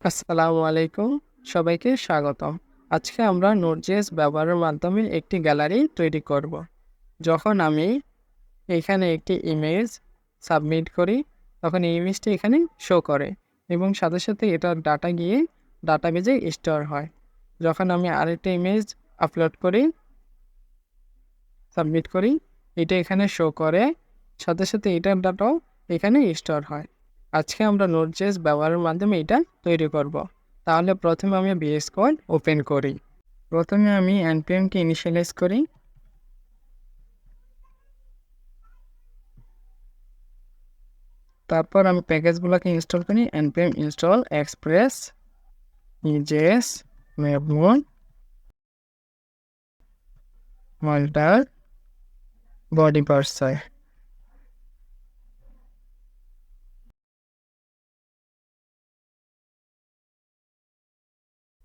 আসসালামু আলাইকুম, সবাইকে স্বাগতম। আজকে আমরা নোড.js ব্যবহারের মাধ্যমে একটি গ্যালারি তৈরি করব। যখন আমি এখানে একটি ইমেজ সাবমিট করি, তখন এই ইমেজটি এখানে শো করে এবং সাথে সাথে এটার ডাটা গিয়ে ডাটাবেজে স্টোর হয়। যখন আমি আরেকটা ইমেজ আপলোড করি, সাবমিট করি, এটা এখানে শো করে, সাথে সাথে এটার ডাটাও এখানে স্টোর হয়। আজকে আমরা নোড.js ব্যবহারের মাধ্যমে এটা তৈরি করব। তাহলে প্রথমে আমি VS কোড ওপেন করি। প্রথমে আমি npm কে ইনিশিয়ালাইজ করি। তারপর আমি প্যাকেজগুলোকে ইনস্টল করি। npm install express EJS Mapmon Multer body parser।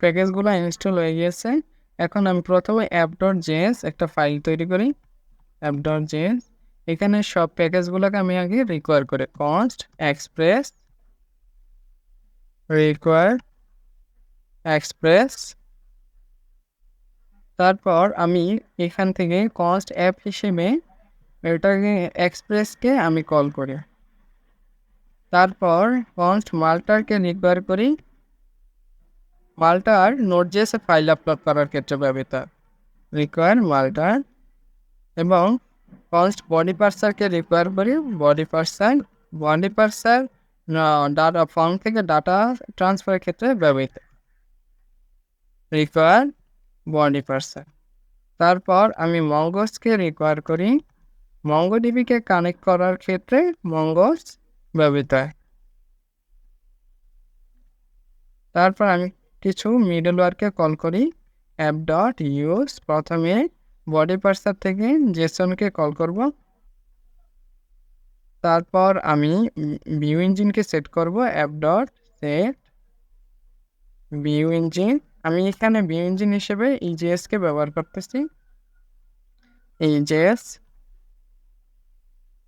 প্যাকেজগুলো ইনস্টল হয়ে গিয়েছে। এখন আমি প্রথমে app.js একটা ফাইল তৈরি করি। app.js এখানে সব প্যাকেজগুলোকে আমি আগে রিকোয়ার করি। const express require express। তারপর আমি এখান থেকে const app হিসেবে এটাকে এক্সপ্রেসকে আমি কল করি। তারপর const মাল্টারকে রিকোয়ার করি। মাল্টার নোড.js এ ফাইল আপলোড করার ক্ষেত্রে ব্যবহৃত। রিকোয়ার মাল্টার এবং const বডি পার্সারকে রিকোয়ার করি। বডি পার্সার ডাটা ফর্ম থেকে ডাটা ট্রান্সফারের ক্ষেত্রে ব্যবহৃত। Require body পার্সার। তারপর আমি মঙ্গোসকে রিকোয়ার করি। মঙ্গোডিবিকে কানেক্ট করার ক্ষেত্রে মঙ্গোস ব্যবহৃত হয়। তারপর আমি কিছু মিডলওয়্যারকে কল করি। app.use প্রথমে বডি পার্সার থেকে জেসনকে কল করব। তারপর আমি ভিউ ইঞ্জিনকে সেট করব। app.set view engine. আমি এখানে ভিউ ইঞ্জিন হিসেবে EJS-কে ব্যবহার করতেছি। EJS।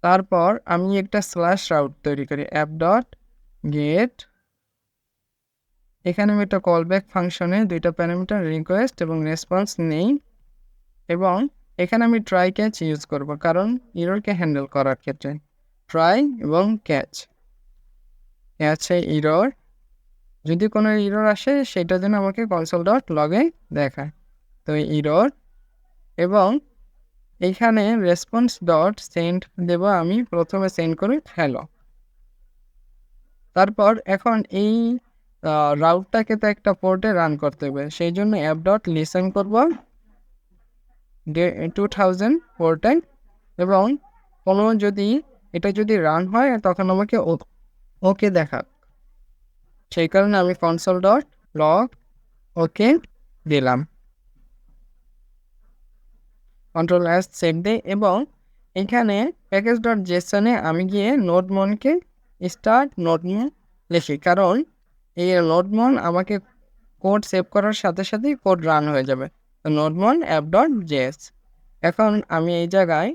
তারপর আমি একটা স্ল্যাশ রাউট তৈরি করি। app.get। এখানে আমি একটা কলব্যাক ফাংশনে দুইটা প্যারামিটার রিকোয়েস্ট এবং রেসপন্স নেই এবং এখানে আমি ট্রাই ক্যাচ ইউজ করব কারণ ইররকে হ্যান্ডেল করার ক্ষেত্রে। ট্রাই এবং ক্যাচে ইরর, যদি কোনো ইরর আসে সেটা যেন আমাকে console.log-এ দেখায়। তো ইরর এবং এইখানে রেসপন্স ডট সেন্ড দেব। আমি প্রথমে সেন্ড করি হ্যালো। তারপর এখন এই রাউটটাকে তো একটা পোর্টে রান করতে হবে, সেই জন্য app.listen করব 2000 পোর্টে এবং কোনো এটা যদি রান হয় তখন আমাকে ওকে দেখাক, সেই কারণে আমি console.log ওকে দিলাম। Ctrl+S সেভ দেই এবং এখানে package.json-এ আমি গিয়ে নোডমনকে স্টার্ট নোডমন লিখি, কারণ এই নোডমন আমাকে কোড সেভ করার সাথে সাথেই কোড রান হয়ে যাবে। তো নোডমন app.js। এখন আমি এই জায়গায়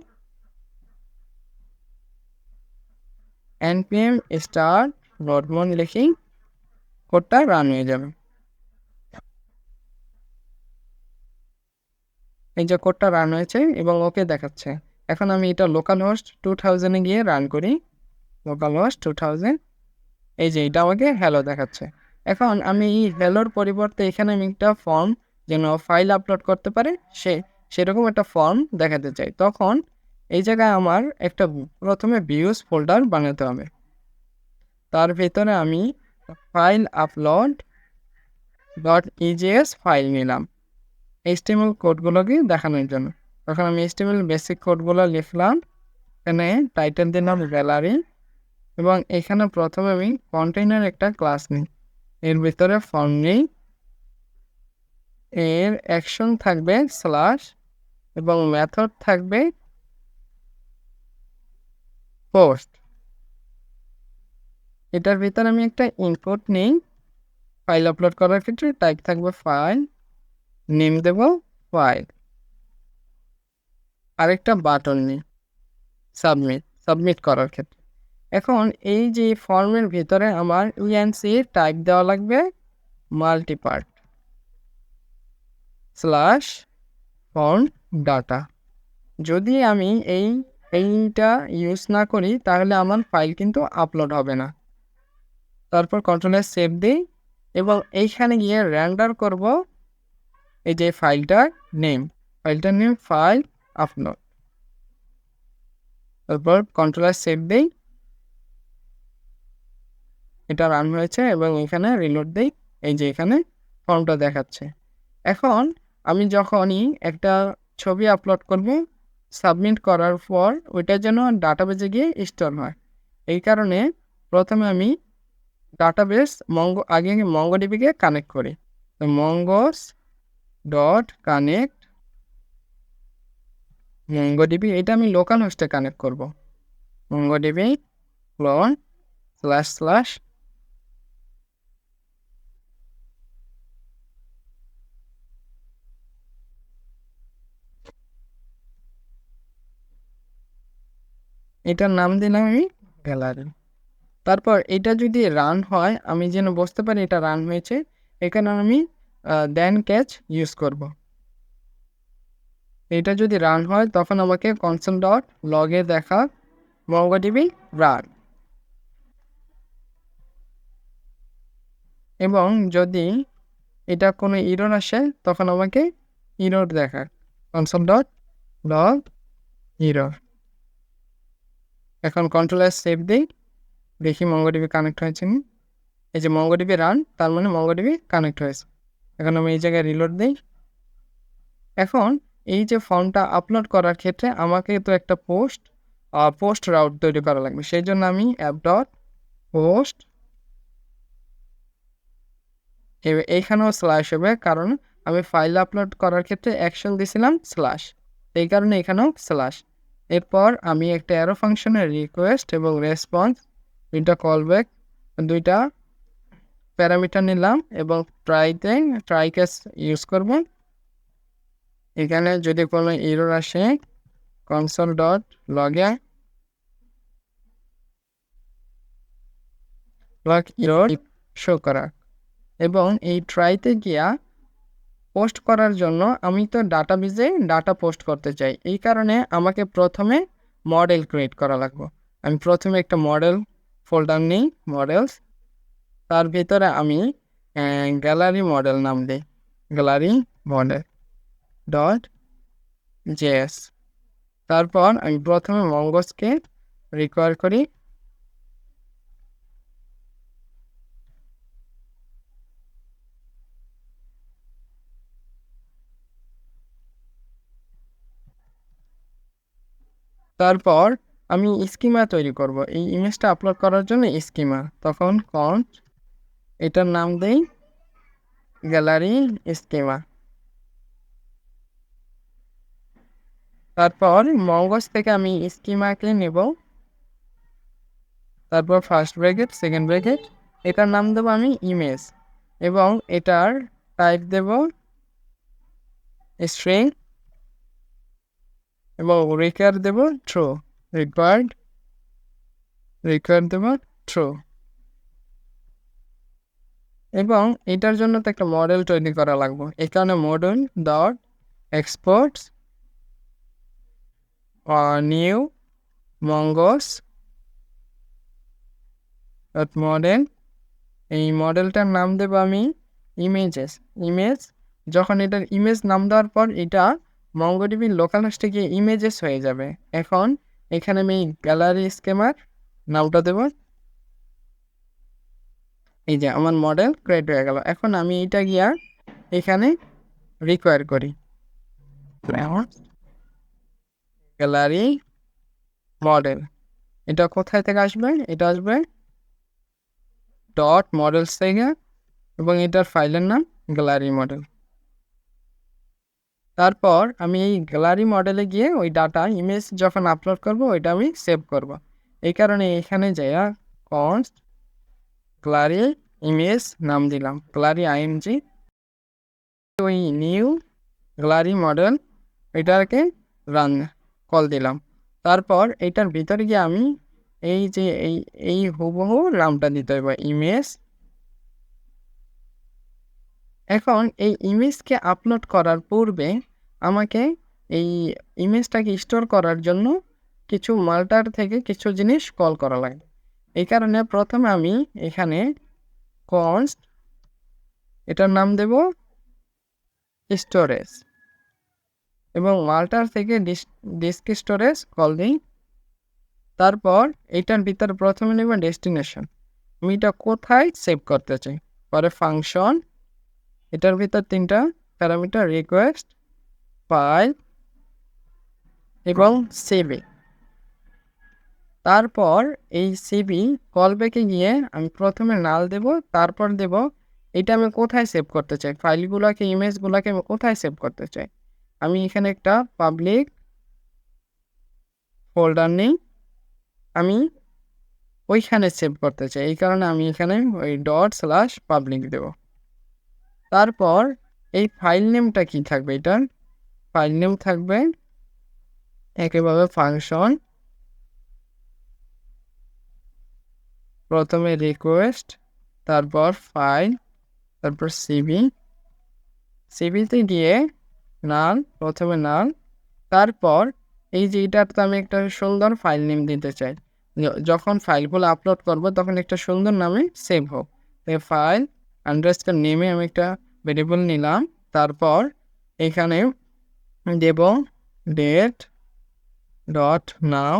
npm start নোডমন লিখি, কোডটা রান হয়ে যাবে। এই যে কোডটা রান হয়েছে এবং ওকে দেখাচ্ছে। এখন আমি এটা লোকালহোস্ট 2000-এ গিয়ে রান করি। লোকালহোস্ট 2000, এই যে এটা আমাকে হ্যালো দেখাচ্ছে। এখন আমি এই হ্যালোর পরিবর্তে এখানে আমি একটা ফর্ম যেন ফাইল আপলোড করতে পারে সেরকম একটা ফর্ম দেখাতে চাই। তখন এই জায়গায় আমার একটা প্রথমে ভিউজ ফোল্ডার বানাতে হবে। তার ভেতরে আমি ফাইল আপলোড .ejs ফাইল নিলাম HTML কোডগুলোকে দেখানোর জন্য। তখন আমি HTML বেসিক কোডগুলো লিখলাম। এখানে টাইটেল দিলাম গ্যালারি এবং এখানে প্রথমে আমি কন্টেইনার একটা ক্লাস নিই, এর ভিতরে ফর্ম নেই, এর অ্যাকশন থাকবে স্ল্যাশ এবং মেথড থাকবে পোস্ট। এটার ভিতরে আমি একটা ইনপুট নিই ফাইল আপলোড করার ক্ষেত্রে, টাইপ থাকবে ফাইল, নেম দেব ফাইল, আরেকটা বাটন নিই সাবমিট করার ক্ষেত্রে। এখন এই যে ফর্মের ভিতরে আমার ইএনসি টাইপ দেওয়া লাগবে মাল্টিপার্ট স্ল্যাশ ফন্ট ডাটা। যদি আমি এইটা ইউজ না করি তাহলে আমার ফাইল কিন্তু আপলোড হবে না। তারপর কন্ট্রোলে সেভ দিই এবং এইখানে গিয়ে রেন্ডার করব এই যে ফাইলটার নেম ফাইল আপলোড। তারপর কন্ট্রোলে সেভ দিই, এটা রান হয়েছে এবং এখানে রিলোড দিই, এই যে এখানে ফর্মটা দেখাচ্ছে। এখন আমি যখনই একটা ছবি আপলোড করব, সাবমিট করার পর ওইটা যেন ডাটাবেজে গিয়ে স্টোর হয়, এই কারণে প্রথমে আমি ডাটাবেস আগে মঙ্গোডিবিকে কানেক্ট করি। তো মঙ্গোস ডট কানেক্ট মঙ্গোডিবি, এটা আমি লোকাল হোস্টে কানেক্ট করব। মঙ্গোডিবি ক্লোন // এটার নাম দিলাম আমি গ্যালারি। তারপর এটা যদি রান হয়, আমি যেন বুঝতে পারি এটা রান হয়েছে, এখানে আমি দেন ক্যাচ ইউজ করব। এটা যদি রান হয় তখন আমাকে console.log-এ দেখা MongoDB রান, এবং যদি এটা কোনো ইরর আসে তখন আমাকে ইরর দেখা console.log ইরর। এখন কন্ট্রোলার সেভ দিই, দেখি MongoDB কানেক্ট হয়েছে না। এই যে MongoDB রান, তার মানে MongoDB কানেক্ট হয়েছে। এখন আমি এই জায়গায় রিলোড দিই। এখন এই যে ফর্মটা আপলোড করার ক্ষেত্রে আমাকে তো একটা পোস্ট রাউট তৈরি করা লাগবে, সেই জন্য আমি app.post, এইখানেও স্ল্যাশ হবে কারণ আমি ফাইল আপলোড করার ক্ষেত্রে অ্যাকশন দিয়েছিলাম স্ল্যাশ, এই কারণে এখানেও স্ল্যাশ। এরপর আমি একটা অ্যারো ফাংশনের রিকোয়েস্ট এবং রেসপন্স দুইটা কলব্যাক দুইটা প্যারামিটার নিলাম এবং ট্রাই কেস ইউজ করব। এখানে যদি কোনো এরর আসে console.log এরর শো করা, এবং এই ট্রাইতে গিয়া পোস্ট করার জন্য আমি তো ডাটাবেজে ডাটা পোস্ট করতে চাই, এই কারণে আমাকে প্রথমে মডেল ক্রিয়েট করা লাগবে। আমি প্রথমে একটা মডেল ফোল্ডার নিই, মডেলস, তার ভিতরে আমি গ্যালারি মডেল নাম দিই, গ্যালারি মডেল .js। তারপর আমি প্রথমে মঙ্গোসকে রিকোয়ার করি, তারপর আমি স্কিমা তৈরি করব এই ইমেজটা আপলোড করার জন্য স্কিমা। তখন এটার নাম দেই গ্যালারি স্কিমা। তারপর মঙ্গোস থেকে আমি স্কিমাকে নেব, তারপর ফার্স্ট ব্র্যাকেট সেকেন্ড ব্র্যাকেট, এটার নাম দেব আমি ইমেজ এবং এটার টাইপ দেব স্ট্রিং এবং রিকোয়ার দেব ট্রু, রিকোয়ার দেব ট্রু। এবং এটার জন্য তো একটা মডেল তৈরি করা লাগবে, এই কারণে model dot exports new mongoose dot model, এই মডেলটার নাম দেব আমি ইমেজ। যখন এটার ইমেজ নাম দেওয়ার পর এটা MongoDB লোকাল হোস্টে গিয়ে ইমেজেস হয়ে যাবে। এখন এখানে আমি গ্যালারি স্কিমার নামটা দেব, এই যে আমার মডেল ক্রিয়েট হয়ে গেল। এখন আমি এটা গিয়া এখানে রিকোয়ার করি গ্যালারি মডেল, এটা কোথায় থেকে আসবে, এটা আসবে ডট মডেলস থেকে এবং এটার ফাইলের নাম গ্যালারি মডেল। তারপর আমি এই গ্যালারি মডেলে গিয়ে ওই ডাটা ইমেজ যখন আপলোড করব ওইটা আমি সেভ করব, এই কারণে এখানে যাইয়া কনস্ট গ্যালারি ইমেজ নাম দিলাম গ্যালারি img, ওই নিউ গ্যালারি মডেল এটাকে রান কল দিলাম। তারপর এটার ভিতরে গিয়ে আমি এই যে এই হুবহু নামটা দিতে হবে এখন এই ইমেজকে আপলোড করার পূর্বে আমাকে এই ইমেজটাকে স্টোর করার জন্য কিছু মাল্টার থেকে কিছু জিনিস কল করা লাগে। এই কারণে প্রথমে আমি এখানে কনস্ট এটার নাম দেব স্টোরেজ এবং মাল্টার থেকে ডিস্ক স্টোরেজ কল দিই। তারপর এটার ভিতরে প্রথমে নেব ডেস্টিনেশন, আমি এটা কোথায় সেভ করতে চাই। পরে ফাংশন, এটার ভিতর 3টা প্যারামিটার রিকোয়েস্ট, ফাইল এবং সিবি। তারপর এই সিবি কলব্যাকে গিয়ে আমি প্রথমে নাল দেব, তারপর দেব এটা আমি কোথায় সেভ করতে চাই, ফাইলগুলোকে ইমেজগুলোকে আমি কোথায় সেভ করতে চাই। আমি এখানে একটা পাবলিক ফোল্ডার নেই, আমি ওইখানে সেভ করতে চাই, এই কারণে আমি এখানে ওই ./public দেব। তারপর এই ফাইল নেমটা কি থাকবে, এটার ফাইল নেম থাকবে একইভাবে ফাংশন, প্রথমে রিকোয়েস্ট, তারপর ফাইল, তারপর সিবিতে গিয়ে নাল, প্রথমে নাল। তারপর এই যে এটাতে আমি একটা সুন্দর ফাইল নেম দিতে চাই, যখন ফাইলগুলো আপলোড করব তখন একটা সুন্দর নামে সেভ হোক। ফাইল আন্ডারস্কোর নেমে আমি একটা ভেরিয়েবল নিলাম। তারপর এখানে দেব date.now,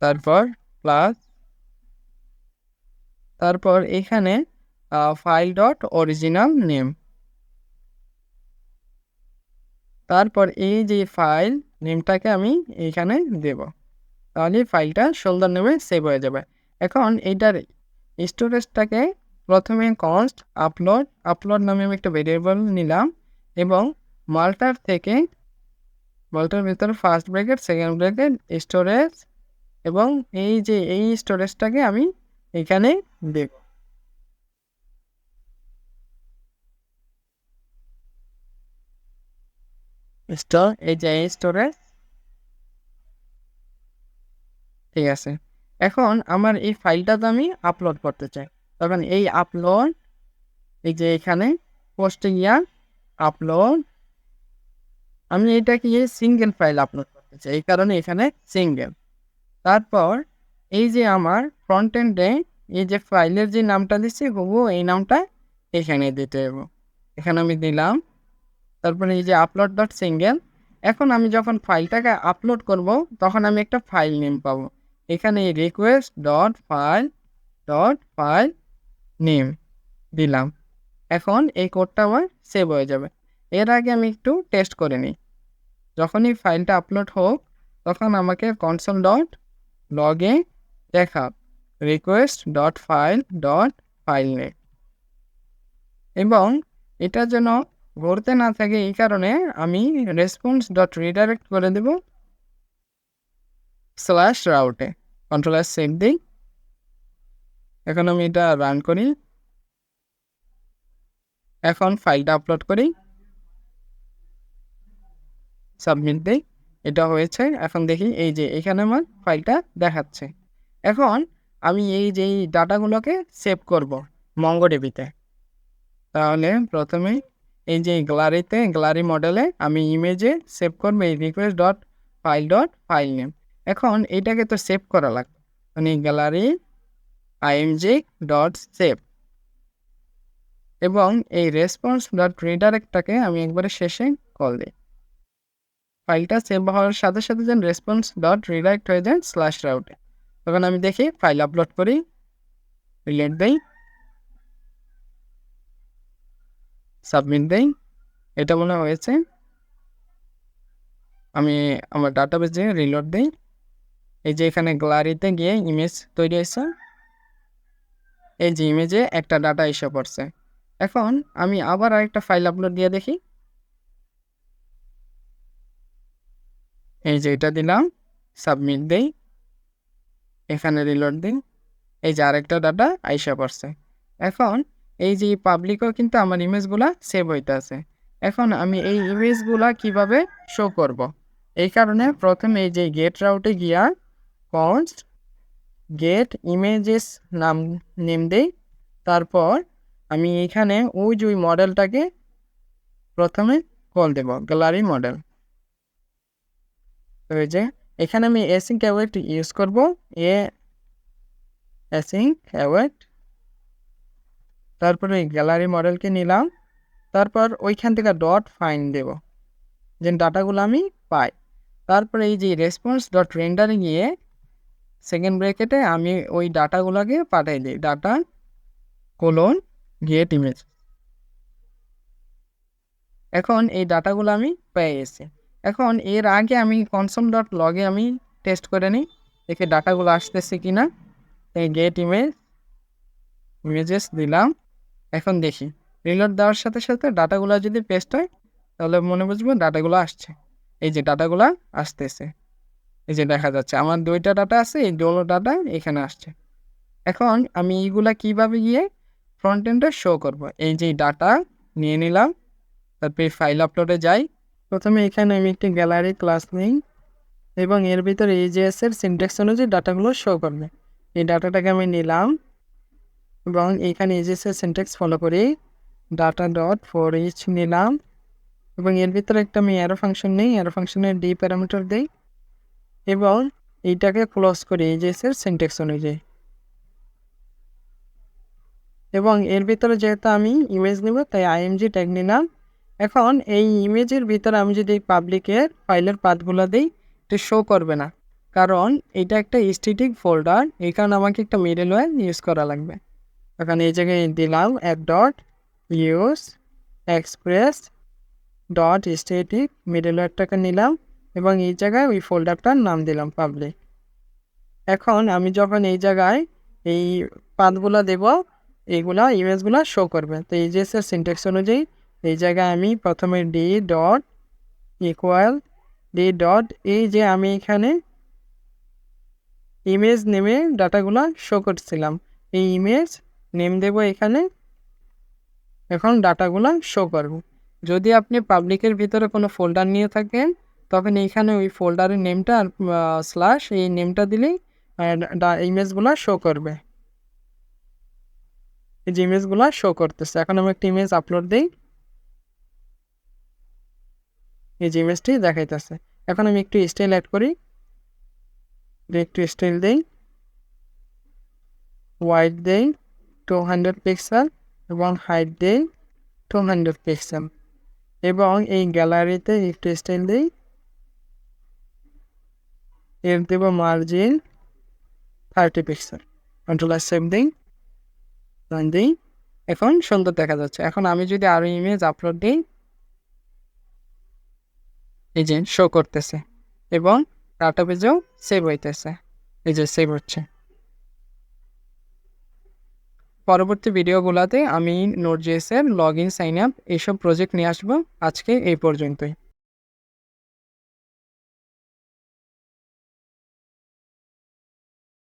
তারপর প্লাস, তারপর এখানে file.originalName, তারপর এই যে ফাইল নেমটাকে আমি এইখানে দেব, তাহলে ফাইলটা সুন্দর নেমে সেভ হয়ে যাবে। এখন এইটার স্টোরেজটাকে প্রথমে কনস্ট আপলোড নামে আমি একটা ভেরিয়েবল নিলাম এবং মাল্টার ভিতরে first bracket second bracket storage, এবং এই যে এই স্টোরেজটাকে আমি এখানে দেব। এই যে স্টোরেজ, ঠিক আছে। এখন আমার এই ফাইলটাতে আমি আপলোড করতে চাই, তখন এই আপলোড, এই যে এখানে পোস্টে গিয়া আপলোড, আমি এটাকে সিঙ্গেল ফাইল আপলোড করতে চাই, এই কারণে এখানে সিঙ্গেল। তারপর এই যে আমার ফ্রন্ট এন্ডে এই যে ফাইলের যে নামটা দিচ্ছি হুবহু এই নামটা এখানে দিতে হবে, এখানে আমি দিলাম। তারপরে এই যে আপলোড.সিঙ্গেল, এখন আমি যখন ফাইলটাকে আপলোড করব তখন আমি একটা ফাইল নেম পাবো, এখানে request.file.file নেম দিলাম। এখন এই কোডটা আমার সেভ হয়ে যাবে। এর আগে আমি একটু টেস্ট করে নিই, যখনই ফাইলটা আপলোড হোক তখন আমাকে console.log-এ দেখা request.file.file নেম, এবং এটা যেন ঘুরতে না থাকে এই কারণে আমি response.redirect করে দেব /route-এ। কন্ট্রোল সেভ দিই। এখন আমি এটা রান করি, এখন ফাইলটা আপলোড করি, সাবমিট দিই, এটা হয়েছে। এখন দেখি এই যে এখানে আমার ফাইলটা দেখাচ্ছে। এখন আমি এই যে ডাটাগুলোকে সেভ করব মঙ্গোডিবিতে, তাহলে প্রথমে এই যে গ্যালারি মডেলে আমি ইমেজে সেভ করবো এই request.file.file নেম। এখন এটাকে তো সেভ করা লাগবে, মানে গ্যালারি img.save, এবং এই response.redirectটাকে আমি একবারে শেষে কল দিই। ফাইলটা সেভ হওয়ার সাথে সাথে যেন response.redirect হয়ে যায় /route-এ। তখন আমি দেখি ফাইল আপলোড করি, রিলেট দেই, সাবমিট দেই, এটা মনে হয়েছে। আমি আমার ডাটাবেজে রিলোড দিই, এই যে এখানে গ্যালারিতে গিয়ে ইমেজ তৈরি হয়েছে, এই যে ইমেজে একটা ডাটা এসে পড়ছে। এখন আমি আবার আরেকটা ফাইল আপলোড দিয়ে দেখি, এই যে এটা দিলাম, সাবমিট দেই, এখানে রিলোড দিন, এই যে আরেকটা ডাটা আইসা পড়ছে। এখন এই যে পাবলিকও কিন্তু আমার ইমেজগুলা সেভ হইতে আছে। এখন আমি এই ইমেজগুলা কিভাবে শো করব, এই কারণে প্রথমে এই যে গেট রাউটে গিয়া কনস্ট গেট ইমেজেস নেম দেই, তারপর আমি এখানে ওই যে ওই মডেলটাকে প্রথমে কল দেব, গ্যালারি মডেল। তো এই যে এখানে আমি অ্যাসিঙ্ক অ্যাওয়েট ইউজ করব, অ্যাসিঙ্ক অ্যাওয়েট। তারপরে এই গ্যালারি মডেলকে নিলাম, তারপর ওইখান থেকে ডট ফাইন্ড দেব যে ডাটাগুলো আমি পাই। তারপরে এই যে রেসপন্স ডট রেন্ডারে গিয়ে সেকেন্ড ব্র্যাকেটে আমি ওই ডাটাগুলোকে পাঠাই দিই, ডাটা কোলন গেট ইমেজ। এখন এই ডাটাগুলো আমি পেয়ে গেছি। এখন এর আগে আমি কনসোল ডট লগে আমি টেস্ট করে নিই দেখি ডাটাগুলো আসতেছে কি না। এই গেট ইমেজেস দিলাম। এখন দেখি রিলোড দেওয়ার সাথে সাথে ডাটাগুলো যদি পেস্ট হয় তাহলে মনে বুঝবো ডাটাগুলো আসছে। এই যে ডাটাগুলো আসতেছে, এই যে দেখা যাচ্ছে আমার 2টা ডাটা আছে, এই 2 ডাটা এখানে আসছে। এখন আমি এইগুলা কিভাবে গিয়ে ফ্রন্ট এন্ডে শো করব। এই যে ডাটা নিয়ে নিলাম, তারপরে ফাইল আপলোডে যাই। প্রথমে এখানে আমি একটি গ্যালারি ক্লাস নিই এবং এর ভিতরে AJS এর সিনট্যাক্স অনুযায়ী ডাটাগুলো শো করবে। এই ডাটাটাকে আমি নিলাম এবং এখানে AJS এর সিনট্যাক্স ফলো করি, ডাটা ডট ফর ইচ নিলাম এবং এর ভিতরে একটা আমি অ্যারো ফাংশন নেই, অ্যারো ফাংশনের ডি প্যারামিটার দিই এবং এইটাকে ক্লোজ করি AJS এর সিনট্যাক্স অনুযায়ী। এবং এর ভিতরে যেহেতু আমি ইমেজ নেব তাই IMG ট্যাগ নিলাম। এখন এই ইমেজের ভিতরে আমি যদি পাবলিকের ফাইলের পাথগুলো দিই এটা শো করবে না, কারণ এটা একটা স্ট্যাটিক ফোল্ডার, এই কারণে আমাকে একটা মিডলওয়্যার ইউজ করা লাগবে। এখন এই জায়গায় দিলাম এক dot use express dot static, মিডলওয়্যারটাকে নিলাম এবং এই জায়গায় ওই ফোল্ডারটার নাম দিলাম পাবলিক। এখন আমি যখন এই জায়গায় এই পাথগুলো দেব এইগুলা ইমেজগুলো শো করবে। তো AJS এর সিনট্যাক্স অনুযায়ী এই জায়গায় আমি প্রথমে D dot equal D dot, এই যে আমি এখানে ইমেজ নেমে ডাটাগুলো শো করছিলাম, এই ইমেজ নেম দেব এখানে। এখন ডাটাগুলো শো করব। যদি আপনি পাবলিকের ভিতরে কোনো ফোল্ডার নিয়ে থাকেন তখন এইখানে ওই ফোল্ডারের নেমটা আর স্ল্যাশ এই নেমটা দিলেই ইমেজগুলো শো করবে। এই যে ইমেজগুলো শো করতেছে। এখন আমি একটা ইমেজ আপলোড দিই, এই যে ইমেজটি দেখাইতেছে। এখন আমি একটু স্টাইল অ্যাড করি, একটু স্টাইল দেই, হোয়াইট দেই 200 পিক্সেল এবং হাইট দেই 200 পিক্সেল এবং এই গ্যালারিতে একটু স্টাইল দিই, এর দেব মার্জিন 30 পিক্সেল, কন্ট্রোল সেভ দিই, রান দিই। এখন সুন্দর দেখা যাচ্ছে। এখন আমি যদি আরো ইমেজ আপলোড দিই এই যে শো করতেছে এবং ডাটাবেজেও সেভ হইতেছে, এই যে সেভ হচ্ছে। পরবর্তী ভিডিওগুলোতে আমি নোড.js এর লগ ইন সাইন আপ এইসব প্রজেক্ট নিয়ে আসবো। আজকে এই পর্যন্তই।